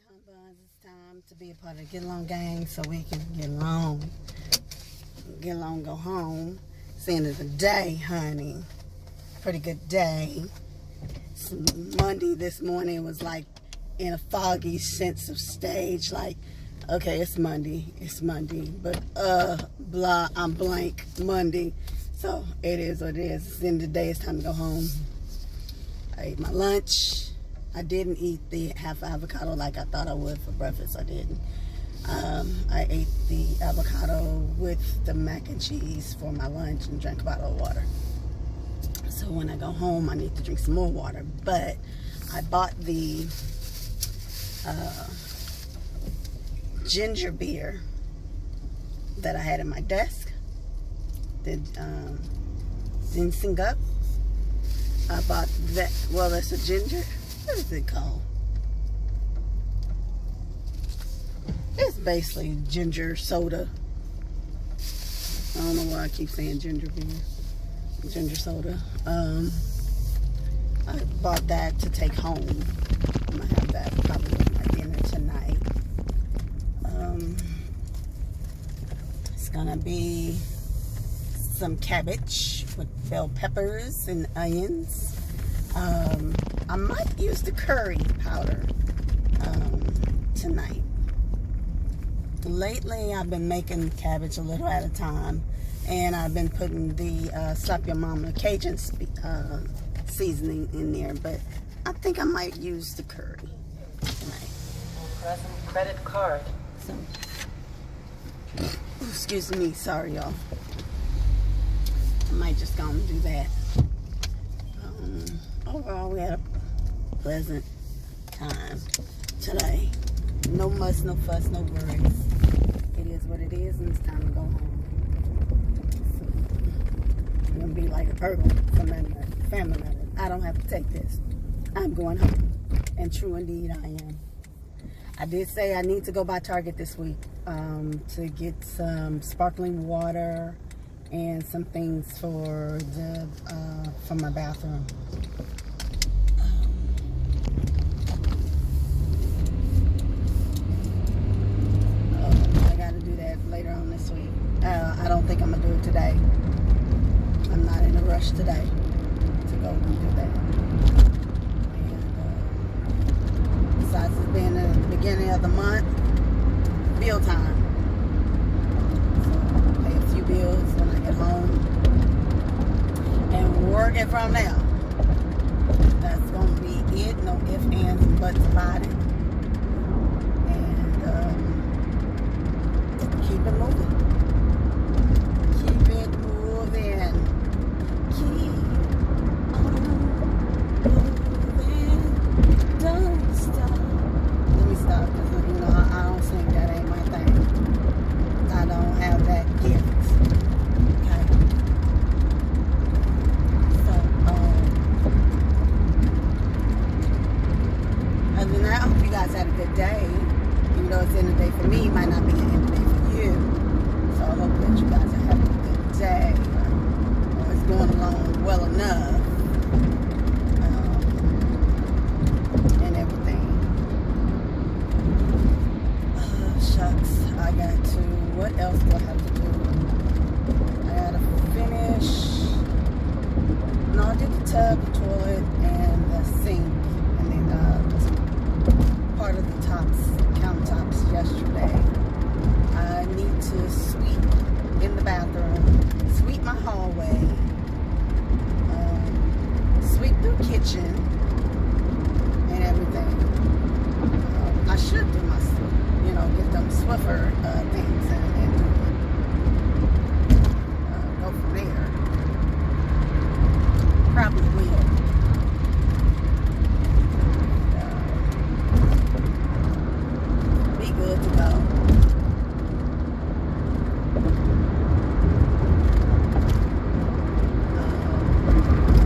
Buns, it's time to be a part of the Get Along gang so we can get along, go home. It's the end of the day, honey. Pretty good day. It's Monday this morning was like in a foggy sense of stage, like, okay, it's Monday, but I'm blank Monday, so it is what it is. It's the end of the day, it's time to go home. I ate my lunch. I didn't eat the half avocado like I thought I would for breakfast. I didn't. I ate the avocado with the mac and cheese for my lunch and drank a bottle of water. So when I go home, I need to drink some more water. But I bought the ginger beer that I had in my desk. The ginseng up. I bought that. Well, that's a ginger. What is it called? It's basically ginger soda. I don't know why I keep saying ginger beer. Ginger soda. I bought that to take home. I'm gonna have that probably with my dinner tonight. It's gonna be some cabbage with bell peppers and onions. I might use the curry powder tonight. Lately, I've been making cabbage a little at a time, and I've been putting the Slap Your Mama Cajun seasoning in there, but I think I might use the curry tonight. Present credit card. So, excuse me, sorry y'all. I might just go and do that. Overall, we had a pleasant time today. No muss, no fuss, no worries. It is what it is, and it's time to go home. So, it's gonna be like a family member. I don't have to take this. I'm going home, and true indeed, I am. I did say I need to go by Target this week to get some sparkling water and some things for my bathroom. I gotta do that later on this week. I don't think I'm gonna do it today. I'm not in a rush today to go and do that. And besides it being the beginning of the month, bill time. Pay a few bills when I get home and work it from there. That's going to be it. No ifs, ands, and buts about it. And keep it moving. Keep it moving. Keep on moving. Don't stop. Let me stop because I don't sing. That ain't my thing. I don't have that gift. Okay. So, other than that, I hope you guys had a good day. Even though it's the end of the day for me, it might not be the end of the day for you. So I hope that you guys are having a good day. Or it's going along well enough. And everything. Shucks. I got to, what else do I have to do? I gotta finish. No, I did the tub, the toilet, and the sink, and then part of the countertops yesterday. I need to sweep in the bathroom, sweep my hallway, sweep the kitchen, and everything. I should do my, get them Swiffer things and go from there. Probably will. Be good to go.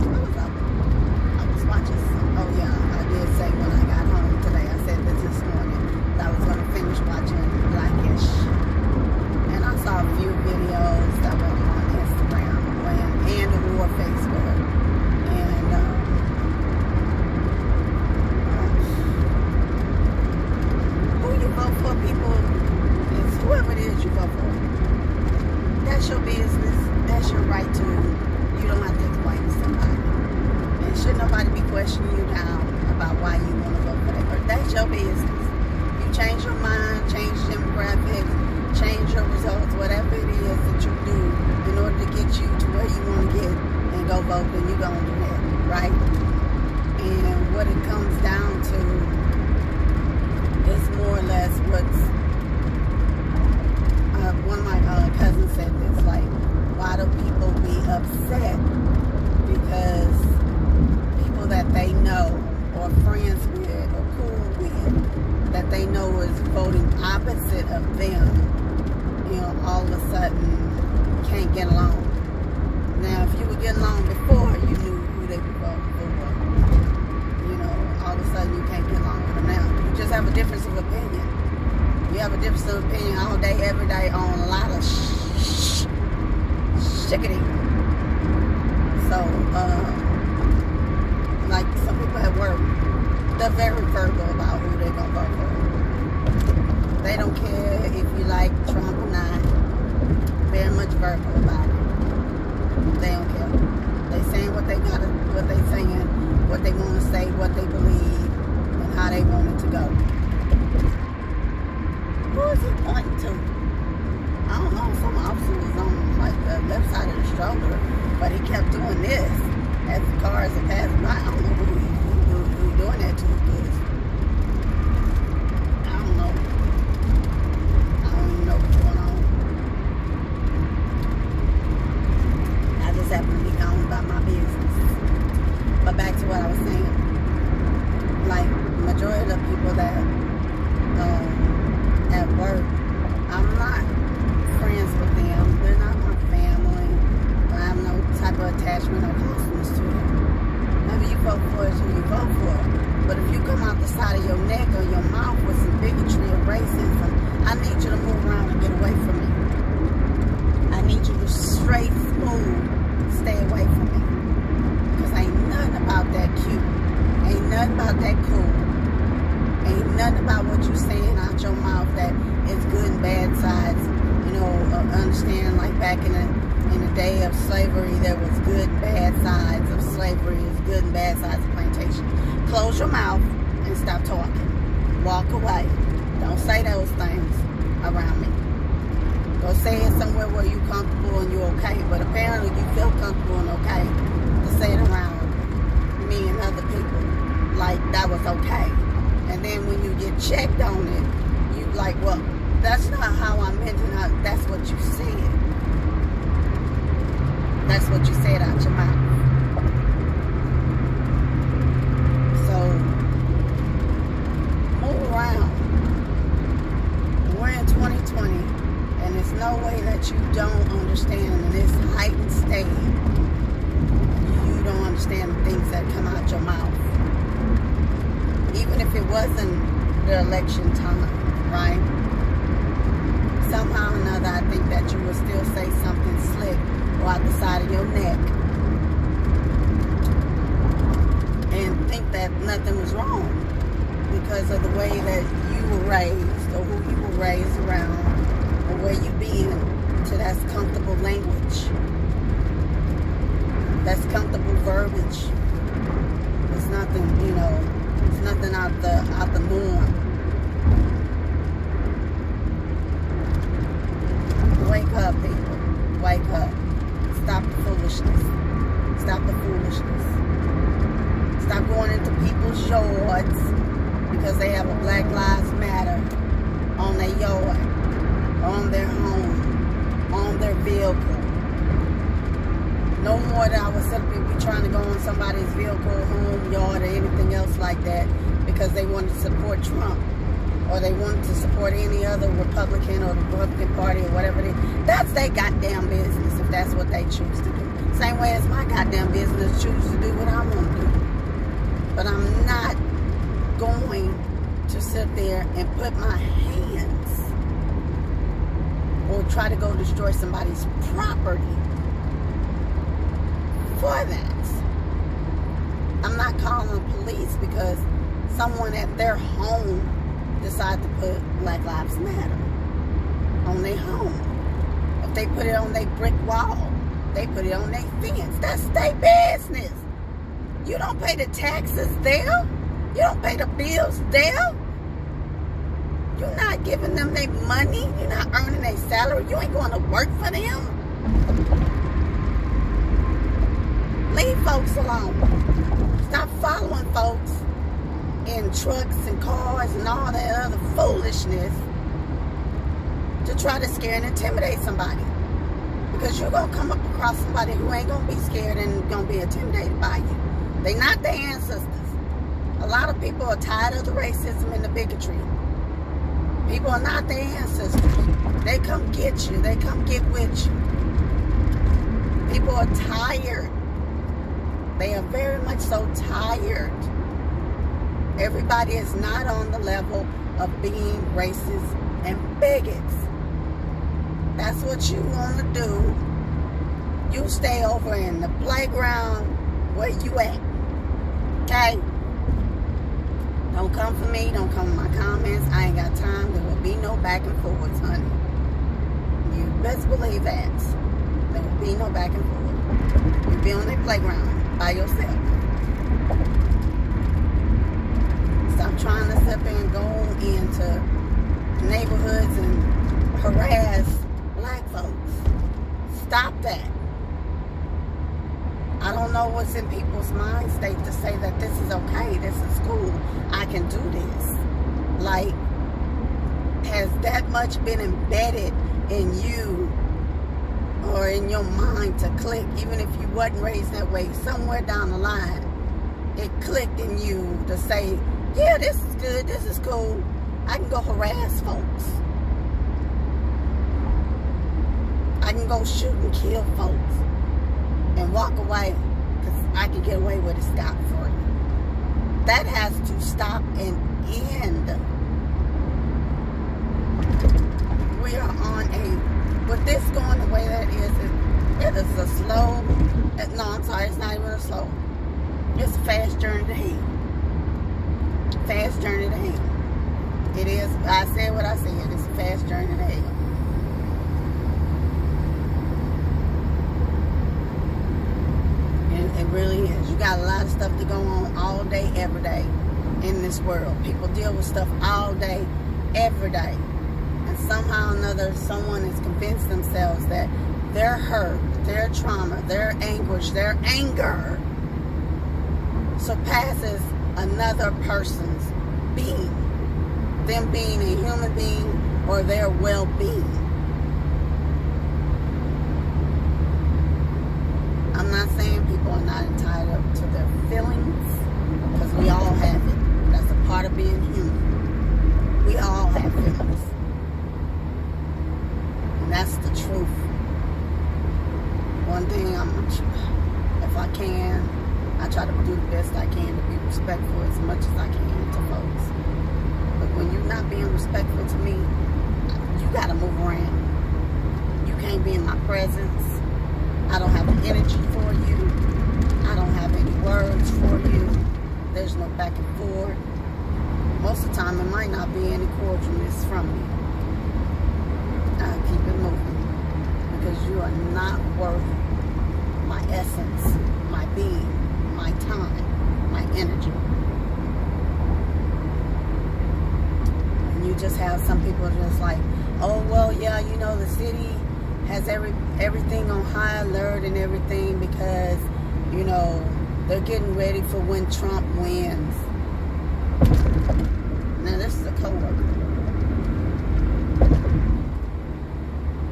What was up? I was watching question you down about why you want to vote for that person. That's your business. You change your mind, change demographics, change your results, whatever it is that you do in order to get you to where you want to get and go vote, then you're going to do that, right? And what it comes down to is more or less what's, one of my cousins said this, like, why do people be upset? Because people that they know or friends with or cool with that they know is voting opposite of them, you know, all of a sudden can't get along. Now, if you were getting along before, you knew who they were voting for. You know, all of a sudden you can't get along with them now. You just have a difference of opinion. You have a difference of opinion all day, every day on a lot of shickety. So, like some people at work, they're very verbal about who they're going to vote for. They don't care if you like Trump or not. Very much verbal about it. They don't care. They saying what they gotta, what they saying, what they want to say, what they believe, and how they want it to go. Who is he pointing to? I don't know. Some officer was on like the left side of the stroller, but he kept doing this as the cars are passing by. I don't know who he doing that to, because I don't know. I don't even know what's going on. I just happen to be going about my business. But back to what I was saying. Like, majority of the people that at work, I'm not friends with them. They're not my family. I have no type of attachment or closeness to them. Maybe you vote for is who you vote for. But if you come out the side of your neck or your mouth with some bigotry or racism, I need you to move around and get away from me. I need you to straight smooth stay away from me. Because ain't nothing about that cute. Ain't nothing about that cool. Ain't nothing about what you saying out your mouth that is good and bad sides. You know, understand, like back in the day of slavery, there was good and bad sides of slavery. There's good and bad sides of plantation. Close your mouth and stop talking. Walk away. Don't say those things around me. Go say it somewhere where you're comfortable and you're okay. But apparently you feel comfortable and okay to say it around me and other people like that was okay. And then when you get checked on it, you like, well, that's not how I meant it. That's what you said. That's what you said out your mouth. So, move around. We're in 2020, and there's no way that you don't understand in this heightened state. You don't understand the things that come out your mouth. Even if it wasn't the election time, right? Somehow or another, I think that you will still say something slick or out the side of your neck and think that nothing was wrong because of the way that you were raised or who you were raised around or where you been to that's comfortable language, that's comfortable verbiage. It's nothing, you know, it's nothing out the norm. Wake up, people. Wake up. Stop the foolishness. Stop the foolishness. Stop going into people's yards because they have a Black Lives Matter on their yard, on their home, on their vehicle. No more that I would simply be trying to go on somebody's vehicle, home, yard, or anything else like that because they wanted to support Trump. Or they wanted to support any other Republican or the Republican Party or whatever it is. That's their goddamn business if that's what they choose to do. Same way as my goddamn business choose to do what I want to do. But I'm not going to sit there and put my hands or try to go destroy somebody's property for that. I'm not calling the police because someone at their home decide to put Black Lives Matter on their home. If they put it on their brick wall, they put it on their fence. That's their business. You don't pay the taxes there. You don't pay the bills there. You're not giving them their money. You're not earning their salary. You ain't going to work for them. Leave folks alone. Stop following folks in trucks and cars and all that other foolishness to try to scare and intimidate somebody. Because you're going to come up across somebody who ain't going to be scared and going to be intimidated by you. They not their ancestors. A lot of people are tired of the racism and the bigotry. People are not their ancestors. They come get you. They come get with you. People are tired. They are very much so tired. Everybody is not on the level of being racist and bigots. That's what you want to do. You stay over in the playground where you at. Okay? Don't come for me. Don't come with my comments. I ain't got time. There will be no back and forwards, honey. You best believe that. There will be no back and forth. You'll be on that playground by yourself. Stop trying to step in and go into neighborhoods and harass black folks. Stop that. I don't know what's in people's mind state to say that this is okay, this is cool, I can do this. Like, has that much been embedded in you or in your mind to click, even if you wasn't raised that way, somewhere down the line, it clicked in you to say, yeah, this is good, this is cool, I can go harass folks. I can go shoot and kill folks and walk away because I can get away with it scot-free. That has to stop and end. We are on a, with this going the way that it is a slow, no, I'm sorry, it's not even a slow. It's a fast journey to hell. Fast journey to hell. It is, I said what I said, it's a fast journey to hell. It really is. You got a lot of stuff to go on all day, every day in this world. People deal with stuff all day, every day. And somehow or another, someone has convinced themselves that their hurt, their trauma, their anguish, their anger surpasses another person's being. Them being a human being or their well-being. I'm not saying people are not entitled to their feelings, because we all have it. That's a part of being human. We all have feelings. And that's the truth. One thing, if I can, I try to do the best I can to be respectful as much as I can to folks. But when you're not being respectful to me, you got to move around. You can't be in my presence. I don't have the energy for you. I don't have any words for you. There's no back and forth. Most of the time, it might not be any cordialness from me. I'll keep it moving. Because you are not worth my essence, my being, my time, my energy. And you just have some people just like, oh, well, yeah, you know, the city has everything on high alert and everything because, you know, they're getting ready for when Trump wins. Now, this is a coworker.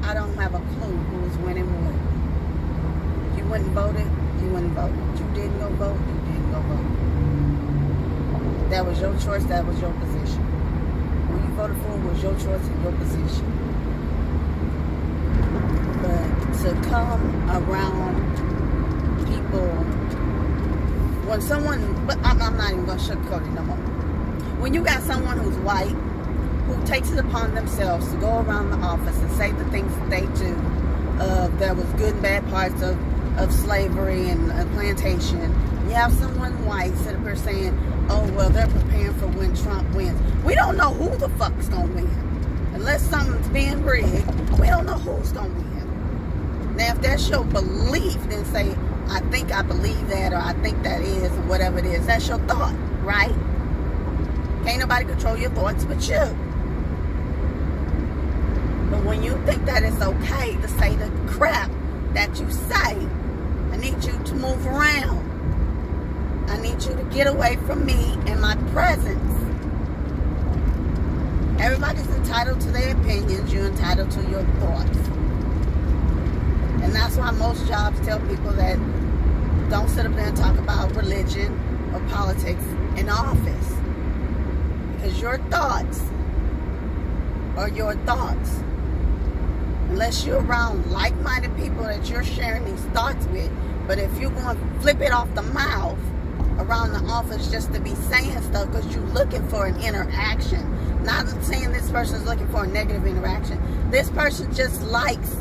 I don't have a clue who's winning what. You wouldn't vote it, you wouldn't vote it. You didn't go vote, you didn't go vote. That was your choice, that was your position. Who you voted for was your choice and your position. But to come around people, when someone, but I'm not even going to sugarcoat it no more. When you got someone who's white, who takes it upon themselves to go around the office and say the things that they do, there was good and bad parts of slavery and plantation. You have someone white sit up here saying, oh, well, they're preparing for when Trump wins. We don't know who the fuck's going to win. Unless something's being rigged, we don't know who's going to win. Now, if that's your belief, then say, I think I believe that, or I think that is, or whatever it is. That's your thought, right? Can't nobody control your thoughts but you. But when you think that it's okay to say the crap that you say, I need you to move around. I need you to get away from me and my presence. Everybody's entitled to their opinions. You're entitled to your thoughts. And that's why most jobs tell people that don't sit up there and talk about religion or politics in the office. Because your thoughts are your thoughts. Unless you're around like-minded people that you're sharing these thoughts with. But if you're going to flip it off the mouth around the office just to be saying stuff because you're looking for an interaction. Not saying this person is looking for a negative interaction. This person just likes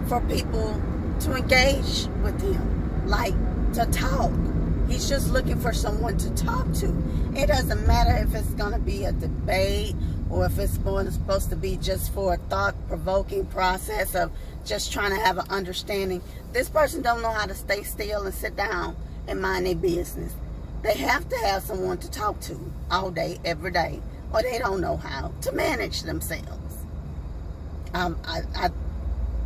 for people to engage with him. Like, to talk. He's just looking for someone to talk to. It doesn't matter if it's going to be a debate or if it's supposed to be just for a thought-provoking process of just trying to have an understanding. This person don't know how to stay still and sit down and mind their business. They have to have someone to talk to all day, every day, or they don't know how to manage themselves.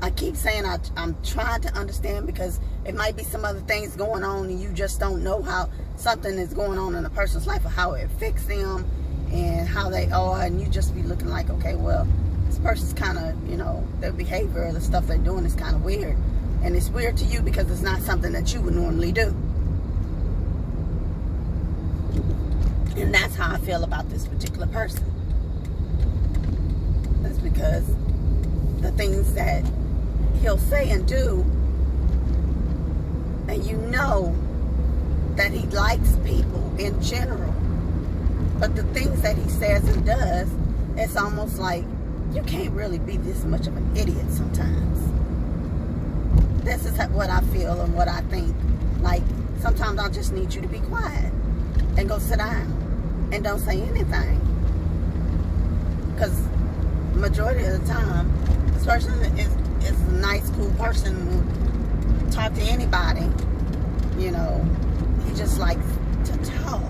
I keep saying I'm trying to understand because it might be some other things going on and you just don't know how something is going on in a person's life or how it affects them and how they are, and you just be looking like, okay, well, this person's kind of, you know, their behavior or the stuff they're doing is kind of weird. And it's weird to you because it's not something that you would normally do. And that's how I feel about this particular person. That's because the things that he'll say and do, and you know that he likes people in general, but the things that he says and does, it's almost like you can't really be this much of an idiot sometimes. This is what I feel and what I think. Like, sometimes I just need you to be quiet and go sit down and don't say anything. Because majority of the time, this person is a nice, cool person who talk to anybody. You know, he just likes to talk.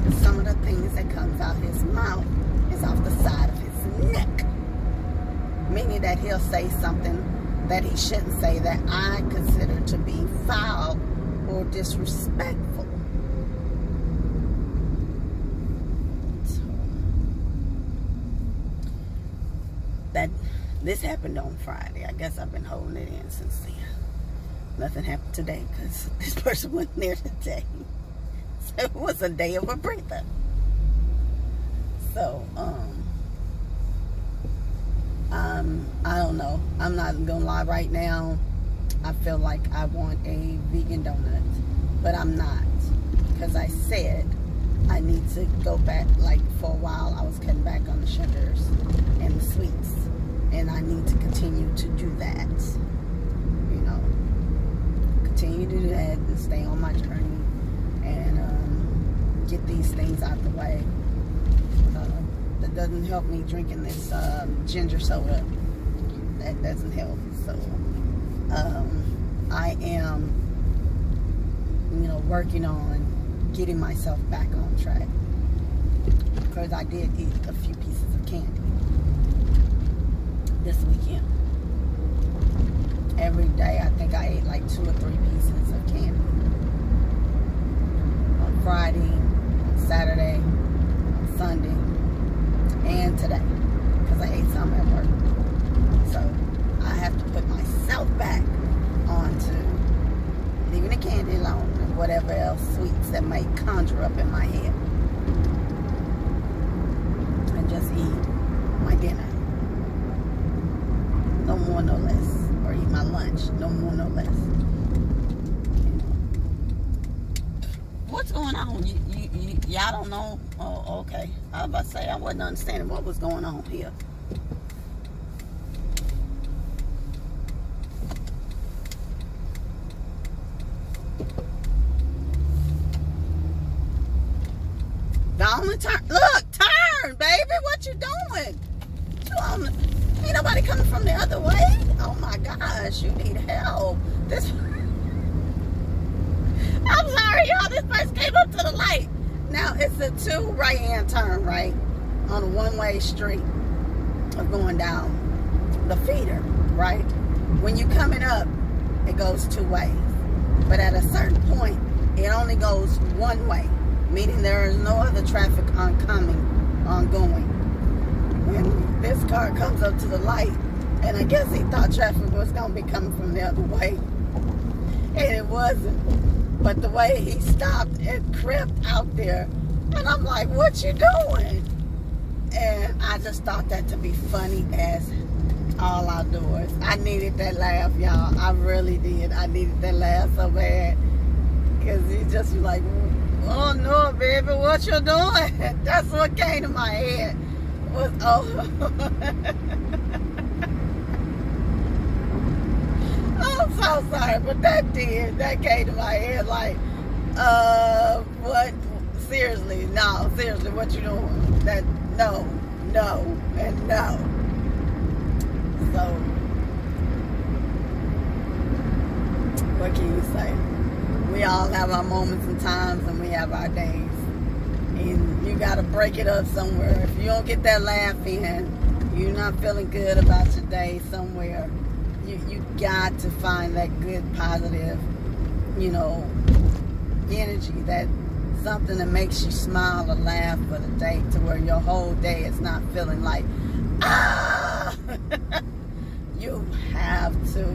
But some of the things that comes out his mouth is off the side of his neck. Meaning that he'll say something that he shouldn't say that I consider to be foul or disrespectful. So, this happened on Friday. I guess I've been holding it in since then. Nothing happened today because this person wasn't there today. So it was a day of a breather. So, I don't know. I'm not gonna lie right now. I feel like I want a vegan donut, but I'm not, because I said I need to go back. Like, for a while I was cutting back on the sugars and the sweets, and I need to continue to do that. You know, continue to do that and stay on my journey and get these things out the way. That doesn't help me drinking this ginger soda. That doesn't help. So I am, you know, working on getting myself back on track, because I did eat a few pieces of candy this weekend. Every day I think I ate like 2 or 3 pieces of candy. On Friday, on Saturday, on Sunday, and today, because I ate some at work. So I have to put myself back onto leaving the candy alone and whatever else sweets that might conjure up in my head, and just eat my dinner, no more no less, or eat my lunch, no more no less. What's going on? Y'all don't know? Oh, okay. I was about to say, I wasn't understanding what was going on here. Go on and turn. Look, turn, baby. What you doing? Ain't nobody coming from the other way. Oh my gosh, you need help. I'm sorry, y'all. This person came up to the light. Now, it's a 2 right-hand turn, right? On a one-way street of going down the feeder, right? When you're coming up, it goes 2 ways. But at a certain point, it only goes 1 way, meaning there is no other traffic ongoing. When this car comes up to the light, and I guess he thought traffic was going to be coming from the other way, and it wasn't. But the way he stopped and crept out there, and I'm like, what you doing? And I just thought that to be funny as all outdoors. I needed that laugh, y'all. I really did. I needed that laugh so bad. Because he just was like, oh no, baby, what you doing? That's what came to my head. Was, oh. I'm so sorry, but that came to my head like, what? Seriously, no, seriously, what you doing? That, no, and no. So, what can you say? We all have our moments and times, and we have our days. And you got to break it up somewhere. If you don't get that laugh in, you're not feeling good about your day somewhere. You got to find that good, positive, energy, that something that makes you smile or laugh for the day, to where your whole day is not feeling like, ah! You have to.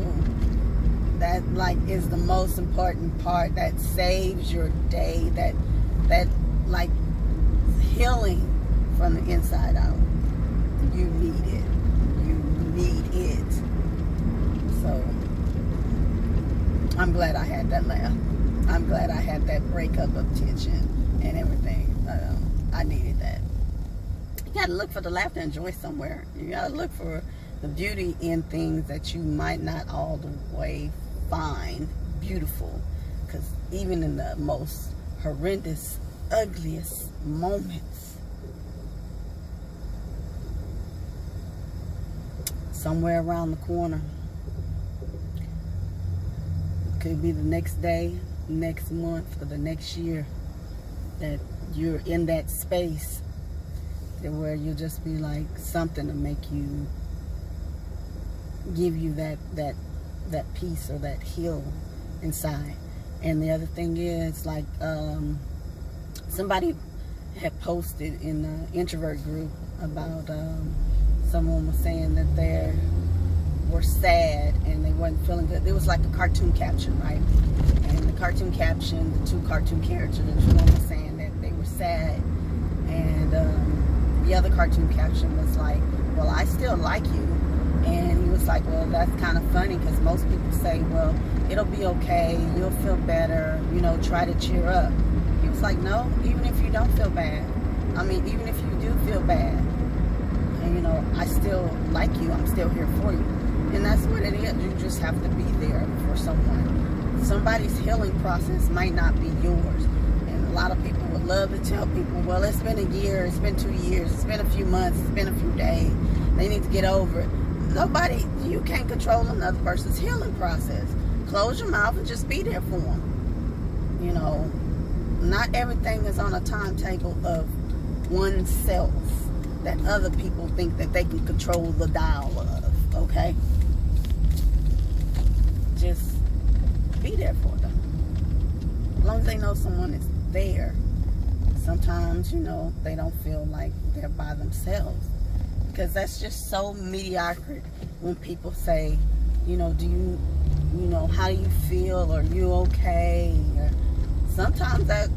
That is the most important part. That saves your day. That healing from the inside out. You need it. You need it. So I'm glad I had that laugh. I'm glad I had that breakup of tension and everything. I needed that. You gotta look for the laughter and joy somewhere. You gotta look for the beauty in things that you might not all the way find beautiful. Because even in the most horrendous, ugliest moments, somewhere around the corner, could be the next day, next month, or the next year, that you're in that space where you'll just be like something to make you, give you that peace or that heal inside. And the other thing is, like, somebody had posted in the introvert group about someone was saying that they were sad and they wasn't feeling good. It was like a cartoon caption, right? And the cartoon caption, the 2 cartoon characters, one was saying that they were sad, and the other cartoon caption was like, well, I still like you. And he was like, well, that's kind of funny, because most people say, well, it'll be okay, you'll feel better, try to cheer up. He was like, no, even if you don't feel bad, even if you do feel bad, and I still like you, I'm still here for you. And that's what it is. You just have to be there for someone. Somebody's healing process might not be yours. And a lot of people would love to tell people, well, it's been a year, it's been 2 years, it's been a few months, it's been a few days, they need to get over it. Nobody, you can't control another person's healing process. Close your mouth and just be there for them. Not everything is on a timetable of oneself that other people think that they can control the dial of, okay? Just be there for them. As long as they know someone is there. Sometimes, they don't feel like they're by themselves. Because that's just so mediocre when people say, do you, how do you feel? Are you okay? Or sometimes that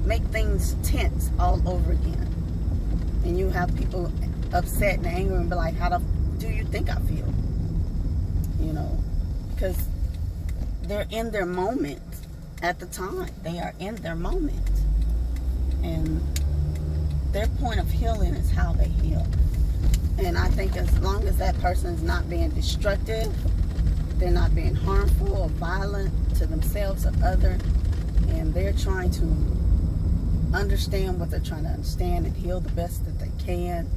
make things tense all over again. And you have people upset and angry and be like, how do you think I feel? Because they're in their moment at the time. They are in their moment. And their point of healing is how they heal. And I think as long as that person is not being destructive, they're not being harmful or violent to themselves or others, and they're trying to understand what they're trying to understand and heal the best that they can,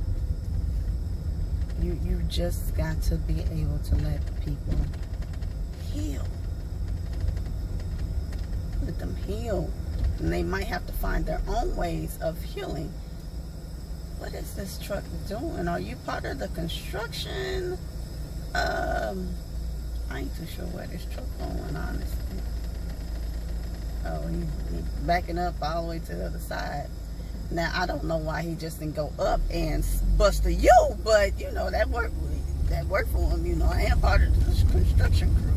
you just got to be able to let people heal. let them heal. And they might have to find their own ways of healing. What is this truck doing? Are you part of the construction? I ain't too sure where this truck going, honestly. Oh, he's backing up all the way to the other side. Now, I don't know why he just didn't go up and bust a U, but, you know, that worked for him. You know, I am part of the construction crew.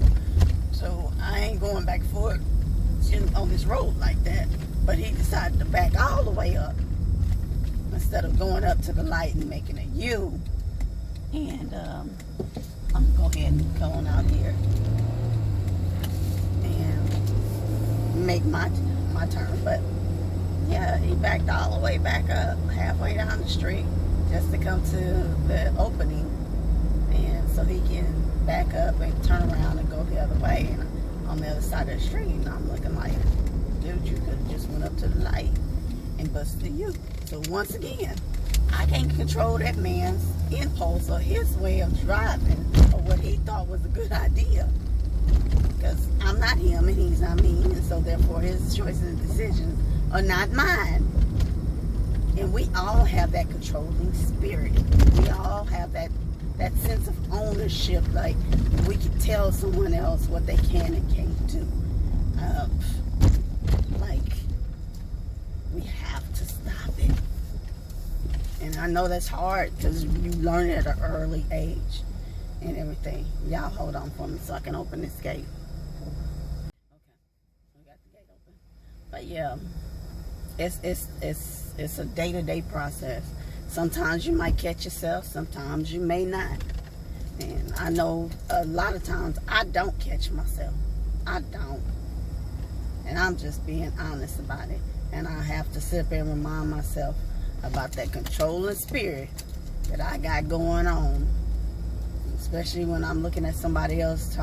So, I ain't going back and forth on this road like that. But he decided to back all the way up instead of going up to the light and making a U. And I'm going to go ahead and go on out here and make my turn. But yeah, he backed all the way back up halfway down the street just to come to the opening, and so he can back up and turn around and go the other way and on the other side of the street. And I'm looking like, dude, you could have just went up to the light and busted you. So once again, I can't control that man's impulse or his way of driving or what he thought was a good idea, because I'm not him and he's not me, and so therefore his choices and decisions are not mine. And we all have that controlling spirit. We all have that sense of ownership, like we can tell someone else what they can and can't do. Like, we have to stop it. And I know that's hard because you learn it at an early age and everything. Y'all hold on for me so I can open this gate. Okay, we got the gate open. But yeah, it's a day-to-day process. Sometimes you might catch yourself, sometimes you may not. And I know a lot of times I don't catch myself. I don't. And I'm just being honest about it. And I have to sit up and remind myself about that controlling spirit that I got going on. Especially when I'm looking at somebody else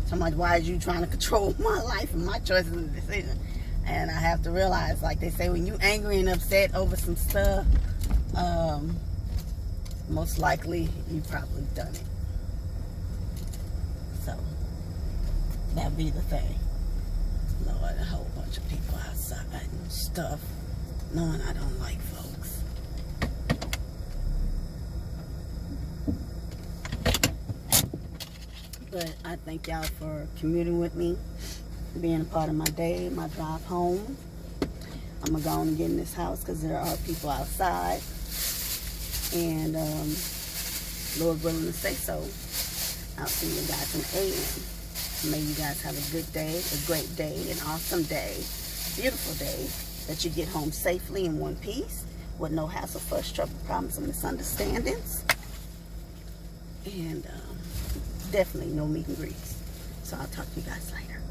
somebody, why is you trying to control my life and my choices and decisions? And I have to realize, like they say, when you angry and upset over some stuff, most likely you probably done it. So that'd be the thing. Lord, a whole bunch of people outside and stuff, knowing I don't like folks. But I thank y'all for commuting with me, being a part of my day, my drive home. I'm gonna go on and get in this house because there are people outside, and Lord willing to say so, I'll see you guys in the AM. May you guys have a good day, a great day, an awesome day, beautiful day, that you get home safely in one piece with no hassle, fuss, trouble, problems, and misunderstandings, and definitely no meet and greets. So I'll talk to you guys later.